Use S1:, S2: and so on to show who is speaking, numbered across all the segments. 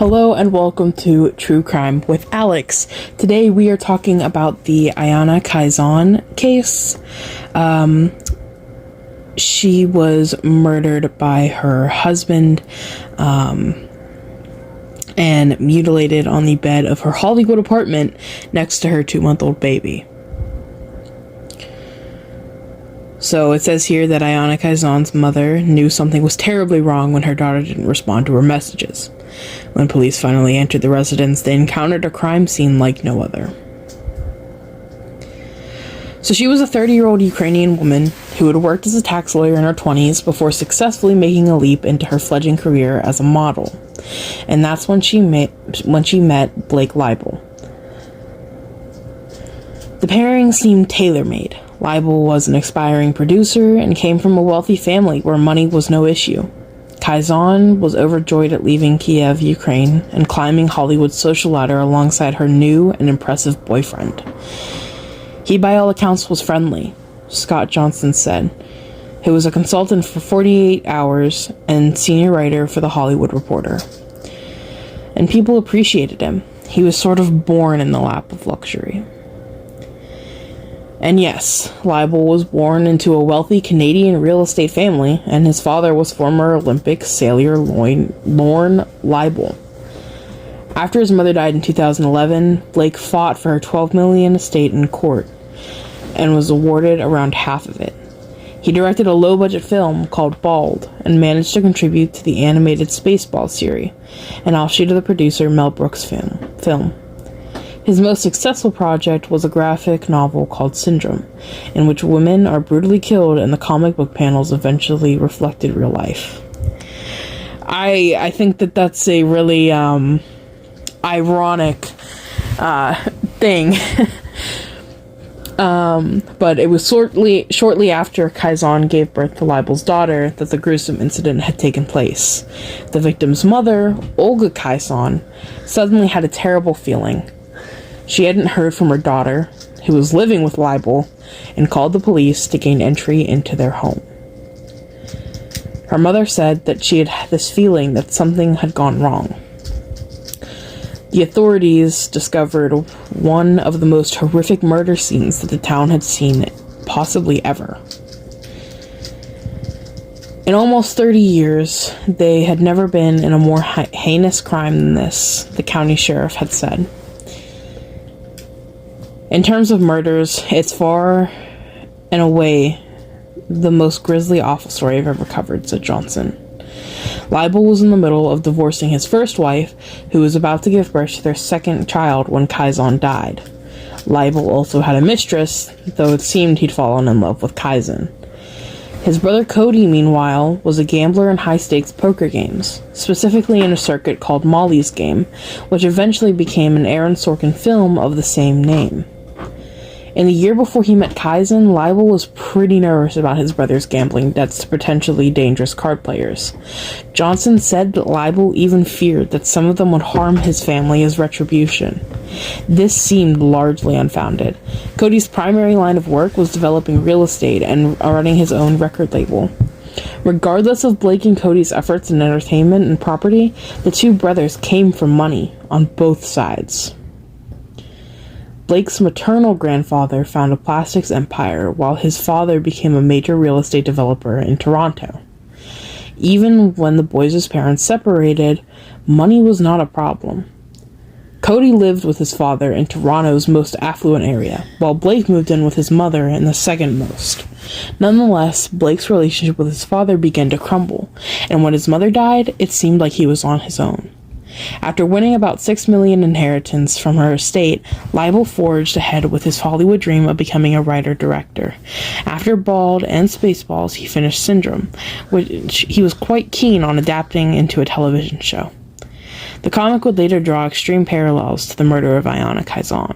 S1: Hello and welcome to True Crime with Alex. Today we are talking about the Iana Kasain case. She was murdered by her husband and mutilated on the bed of her Hollywood apartment next to her 2-month-old baby. So it says here that Iana Kasain's mother knew something was terribly wrong when her daughter didn't respond to her messages. When police finally entered the residence, they encountered a crime scene like no other. So she was a 30-year-old Ukrainian woman who had worked as a tax lawyer in her 20s before successfully making a leap into her fledgling career as a model. And that's when she met Blake Leibel. The pairing seemed tailor-made. Leibel was an aspiring producer and came from a wealthy family where money was no issue. Kasain was overjoyed at leaving Kiev, Ukraine, and climbing Hollywood's social ladder alongside her new and impressive boyfriend. He, by all accounts, was friendly, Scott Johnson said, who was a consultant for 48 Hours and senior writer for The Hollywood Reporter. And people appreciated him. He was sort of born in the lap of luxury. And yes, Leibel was born into a wealthy Canadian real estate family, and his father was former Olympic sailor Lorne Leibel. After his mother died in 2011, Blake fought for her $12 million estate in court, and was awarded around half of it. He directed a low-budget film called Bald, and managed to contribute to the animated Spaceballs series, an offshoot of the producer Mel Brooks' film. His most successful project was a graphic novel called Syndrome, in which women are brutally killed and the comic book panels eventually reflected real life. I think that's a really ironic thing. But it was shortly after Kasain gave birth to Leibel's daughter that the gruesome incident had taken place. The victim's mother, Olga Kasain, suddenly had a terrible feeling. She hadn't heard from her daughter, who was living with Leibel, and called the police to gain entry into their home. Her mother said that she had this feeling that something had gone wrong. The authorities discovered one of the most horrific murder scenes that the town had seen possibly ever. In almost 30 years, they had never been in a more heinous crime than this, the county sheriff had said. In terms of murders, it's far and away the most grisly, awful story I've ever covered, said Johnson. Leibel was in the middle of divorcing his first wife, who was about to give birth to their second child when Kasain died. Leibel also had a mistress, though it seemed he'd fallen in love with Kasain. His brother Cody, meanwhile, was a gambler in high-stakes poker games, specifically in a circuit called Molly's Game, which eventually became an Aaron Sorkin film of the same name. In the year before he met Kasain, Leibel was pretty nervous about his brother's gambling debts to potentially dangerous card players. Johnson said that Leibel even feared that some of them would harm his family as retribution. This seemed largely unfounded. Cody's primary line of work was developing real estate and running his own record label. Regardless of Blake and Cody's efforts in entertainment and property, the two brothers came from money on both sides. Blake's maternal grandfather found a plastics empire, while his father became a major real estate developer in Toronto. Even when the boys' parents separated, money was not a problem. Cody lived with his father in Toronto's most affluent area, while Blake moved in with his mother in the second most. Nonetheless, Blake's relationship with his father began to crumble, and when his mother died, it seemed like he was on his own. After winning about $6 million inheritance from her estate, Leibel forged ahead with his Hollywood dream of becoming a writer-director. After Bald and Spaceballs, he finished Syndrome, which he was quite keen on adapting into a television show. The comic would later draw extreme parallels to the murder of Iana Kasain.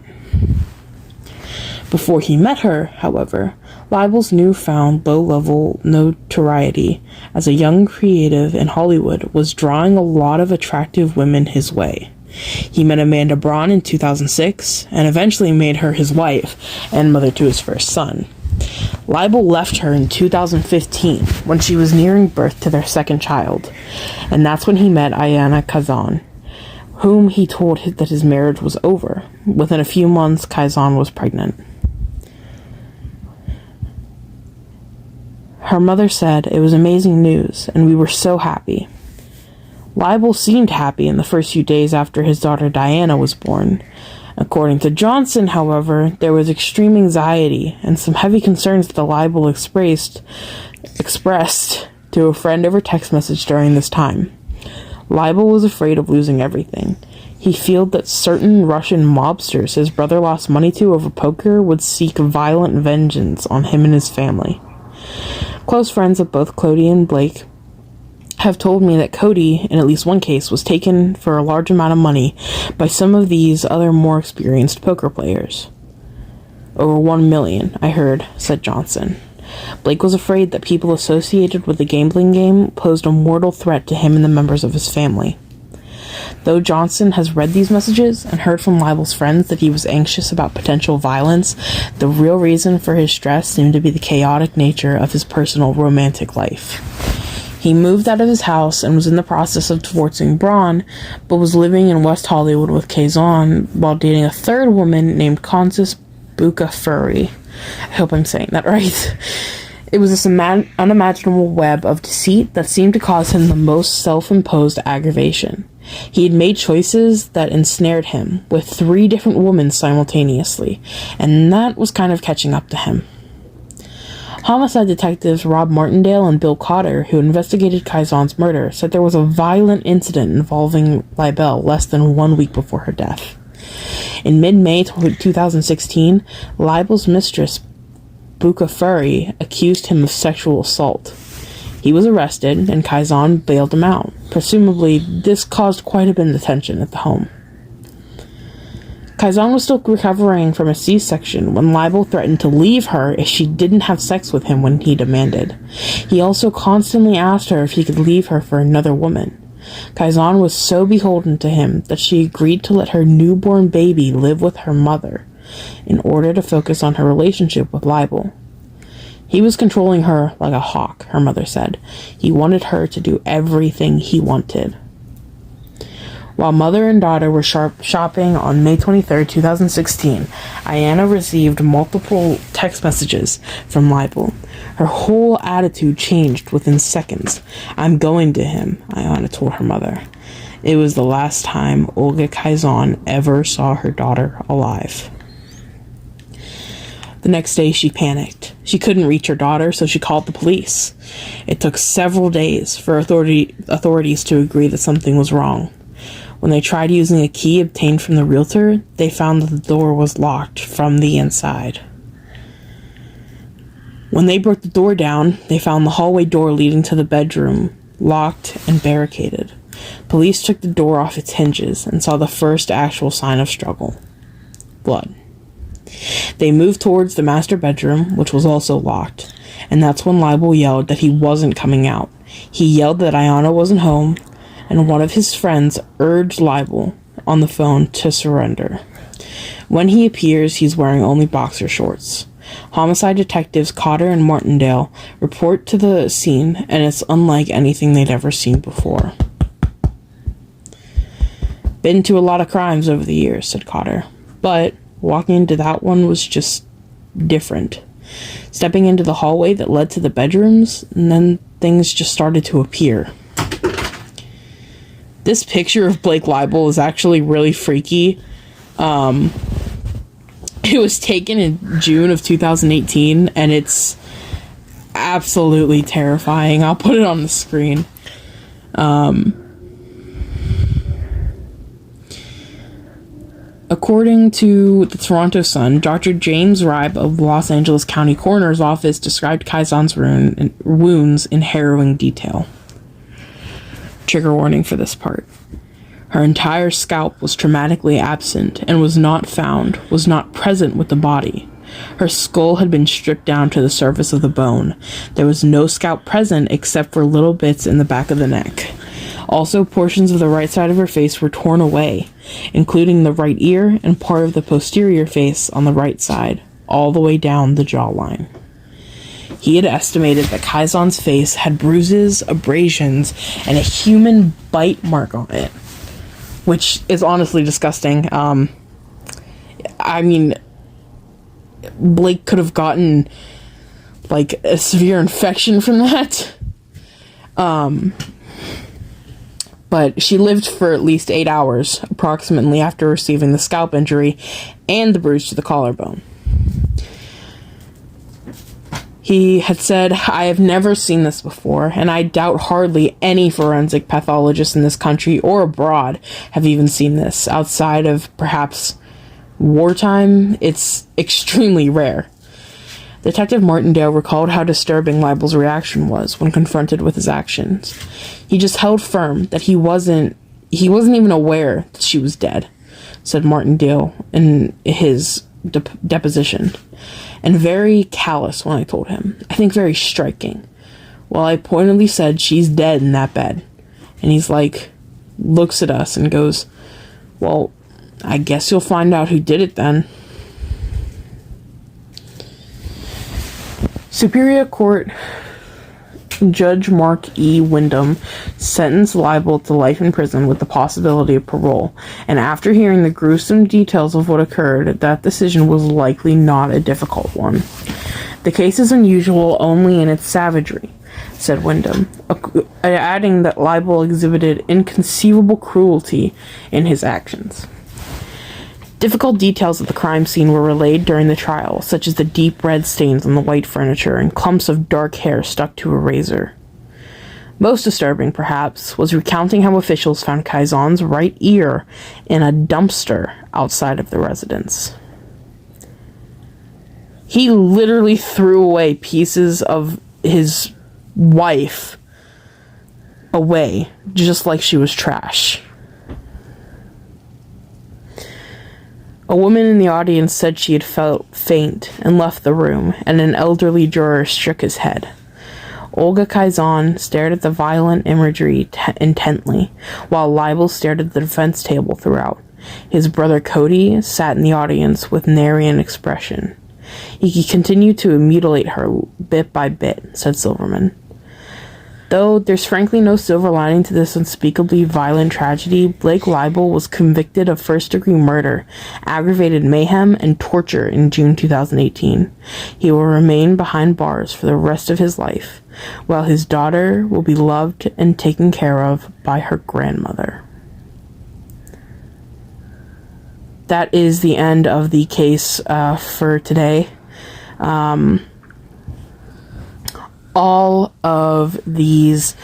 S1: Before he met her, however, Leibel's newfound low-level notoriety as a young creative in Hollywood was drawing a lot of attractive women his way. He met Amanda Braun in 2006 and eventually made her his wife and mother to his first son. Leibel left her in 2015 when she was nearing birth to their second child, and that's when he met Iana Kasain. whom he told that his marriage was over. Within a few months, Kasain was pregnant. Her mother said it was amazing news, and we were so happy. Leibel seemed happy in the first few days after his daughter Iana was born. According to Johnson, however, there was extreme anxiety and some heavy concerns that Leibel expressed to a friend over text message during this time. Leibel was afraid of losing everything. He feared that certain Russian mobsters his brother lost money to over poker would seek violent vengeance on him and his family. Close friends of both Cody and Blake have told me that Cody, in at least one case, was taken for a large amount of money by some of these other more experienced poker players. Over $1 million, I heard, said Johnson. Blake was afraid that people associated with the gambling game posed a mortal threat to him and the members of his family. Though Johnson has read these messages and heard from Leibel's friends that he was anxious about potential violence, the real reason for his stress seemed to be the chaotic nature of his personal romantic life. He moved out of his house and was in the process of divorcing Braun, but was living in West Hollywood with Kasain while dating a third woman named Constance Bucafuri. I hope I'm saying that right. It was this unimaginable web of deceit that seemed to cause him the most self-imposed aggravation. He had made choices that ensnared him with 3 different women simultaneously, and that was kind of catching up to him. Homicide detectives Rob Martindale and Bill Cotter, who investigated Kasain's murder, said there was a violent incident involving Leibel less than 1 week before her death. In mid-May 2016, Leibel's mistress, Bucafuri, accused him of sexual assault. He was arrested, and Kasain bailed him out. Presumably, this caused quite a bit of tension at the home. Kasain was still recovering from a C-section when Leibel threatened to leave her if she didn't have sex with him when he demanded. He also constantly asked her if he could leave her for another woman. Kasain was so beholden to him that she agreed to let her newborn baby live with her mother in order to focus on her relationship with Leibel. He was controlling her like a hawk, her mother said. He wanted her to do everything he wanted. While mother and daughter were shopping on May 23, 2016, Iana received multiple text messages from Leibel. Her whole attitude changed within seconds. "I'm going to him," Iana told her mother. It was the last time Olga Kasain ever saw her daughter alive. The next day, she panicked. She couldn't reach her daughter, so she called the police. It took several days for authorities to agree that something was wrong. When they tried using a key obtained from the realtor, they found that the door was locked from the inside. When they broke the door down, they found the hallway door leading to the bedroom locked and barricaded. Police took the door off its hinges and saw the first actual sign of struggle: blood. They moved towards the master bedroom, which was also locked, and that's when Leibel yelled that he wasn't coming out. He yelled that Iana wasn't home, and one of his friends urged Leibel on the phone to surrender. When he appears, he's wearing only boxer shorts. Homicide detectives Cotter and Martindale report to the scene, and it's unlike anything they'd ever seen before. "Been to a lot of crimes over the years," said Cotter, "but walking into that one was just different. Stepping into the hallway that led to the bedrooms, and then things just started to appear." This picture of Blake Leibel is actually really freaky. It was taken in June of 2018, and it's absolutely terrifying. I'll put it on the screen. According to the Toronto Sun, Dr. James Ribe of Los Angeles County Coroner's Office described Kasain's wounds in harrowing detail. Trigger warning for this part. Her entire scalp was traumatically absent and was not present with the body. Her skull had been stripped down to the surface of the bone. There was no scalp present except for little bits in the back of the neck. Also, portions of the right side of her face were torn away, including the right ear and part of the posterior face on the right side, all the way down the jawline. He had estimated that Kasain's face had bruises, abrasions, and a human bite mark on it. which is honestly disgusting. I mean, Blake could have gotten like a severe infection from that. But she lived for at least 8 hours, approximately, after receiving the scalp injury and the bruise to the collarbone. He had said, "I have never seen this before, and I doubt hardly any forensic pathologists in this country or abroad have even seen this. Outside of, perhaps, wartime, it's extremely rare." Detective Martindale recalled how disturbing Leibel's reaction was when confronted with his actions. He just held firm that he wasn't even aware that she was dead, said Martindale in his deposition. And very callous when I told him. I think very striking. Well, I pointedly said, "She's dead in that bed." And he's like, looks at us and goes, "Well, I guess you'll find out who did it then." Superior Court Judge Mark E. Wyndham sentenced Leibel to life in prison with the possibility of parole, and after hearing the gruesome details of what occurred, that decision was likely not a difficult one. "The case is unusual only in its savagery," said Wyndham, adding that Leibel exhibited inconceivable cruelty in his actions. Difficult details of the crime scene were relayed during the trial, such as the deep red stains on the white furniture and clumps of dark hair stuck to a razor. Most disturbing, perhaps, was recounting how officials found Kasain's right ear in a dumpster outside of the residence. He literally threw away pieces of his wife away, just like she was trash. A woman in the audience said she had felt faint and left the room, and an elderly juror shook his head. Olga Kasain stared at the violent imagery intently, while Leibel stared at the defense table throughout. His brother Cody sat in the audience with nary an expression. "He continued to mutilate her bit by bit," said Silverman. Though there's frankly no silver lining to this unspeakably violent tragedy, Blake Leibel was convicted of first-degree murder, aggravated mayhem, and torture in June 2018. He will remain behind bars for the rest of his life, while his daughter will be loved and taken care of by her grandmother. That is the end of the case for today. All of these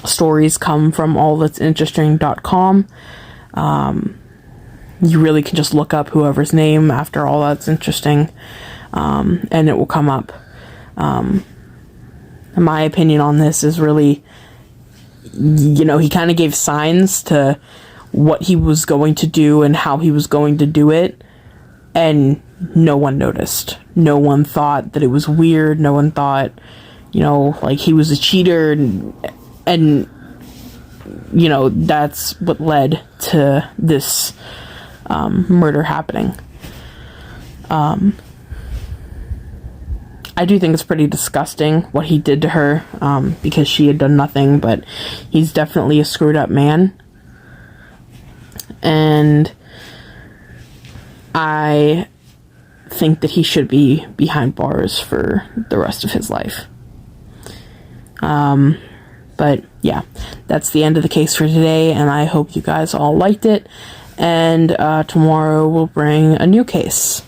S1: stories come from allthat'sinteresting.com. You really can just look up whoever's name after All That's Interesting, and it will come up. My opinion on this is really, he kind of gave signs to what he was going to do and how he was going to do it, and no one noticed. No one thought that it was weird. No one thought, like he was a cheater, and that's what led to this murder happening. I do think it's pretty disgusting what he did to her, because she had done nothing, but he's definitely a screwed up man. And I think that he should be behind bars for the rest of his life. But yeah, that's the end of the case for today, and I hope you guys all liked it, and tomorrow we'll bring a new case.